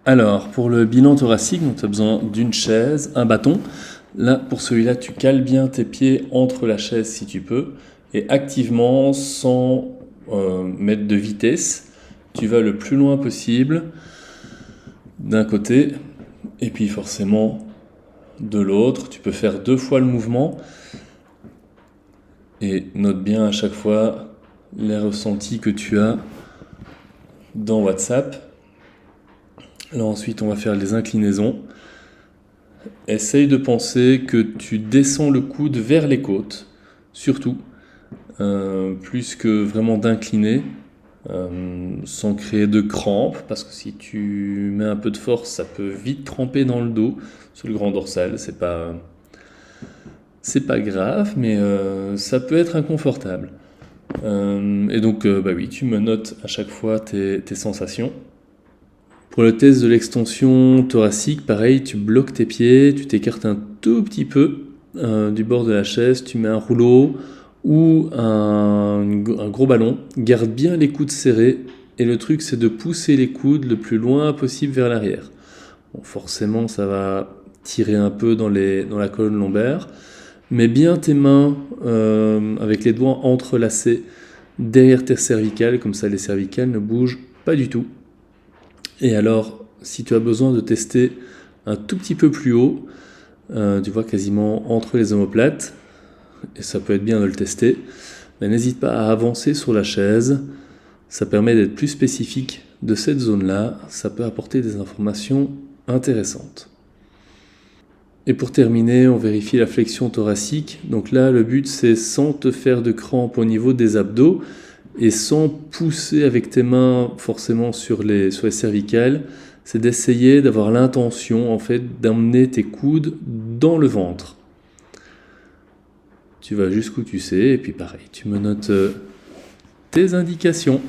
Alors, pour le bilan thoracique, tu as besoin d'une chaise, un bâton. Là, pour celui-là, tu cales bien tes pieds entre la chaise si tu peux, et activement, sans mettre de vitesse, tu vas le plus loin possible d'un côté, et puis forcément de l'autre. Tu peux faire 2 fois le mouvement, et note bien à chaque fois les ressentis que tu as dans WhatsApp. Là, ensuite, on va faire les inclinaisons. Essaye de penser que tu descends le coude vers les côtes, surtout, plus que vraiment d'incliner, sans créer de crampes, parce que si tu mets un peu de force, ça peut vite cramper dans le dos, sur le grand dorsal. C'est pas grave, mais ça peut être inconfortable. Et donc, oui, tu me notes à chaque fois tes sensations. Pour le test de l'extension thoracique, pareil, tu bloques tes pieds, tu t'écartes un tout petit peu du bord de la chaise, tu mets un rouleau ou un gros ballon, garde bien les coudes serrés, et le truc c'est de pousser les coudes le plus loin possible vers l'arrière. Bon, forcément ça va tirer un peu dans la colonne lombaire, mets bien tes mains avec les doigts entrelacés derrière tes cervicales, comme ça les cervicales ne bougent pas du tout. Et alors, si tu as besoin de tester un tout petit peu plus haut, tu vois quasiment entre les omoplates, et ça peut être bien de le tester, mais n'hésite pas à avancer sur la chaise, ça permet d'être plus spécifique de cette zone-là, ça peut apporter des informations intéressantes. Et pour terminer, on vérifie la flexion thoracique. Donc là, le but c'est sans te faire de crampes au niveau des abdos, et sans pousser avec tes mains forcément sur les cervicales, c'est d'essayer d'avoir l'intention en fait d'emmener tes coudes dans le ventre. Tu vas jusqu'où tu sais, et puis pareil, tu me notes tes indications.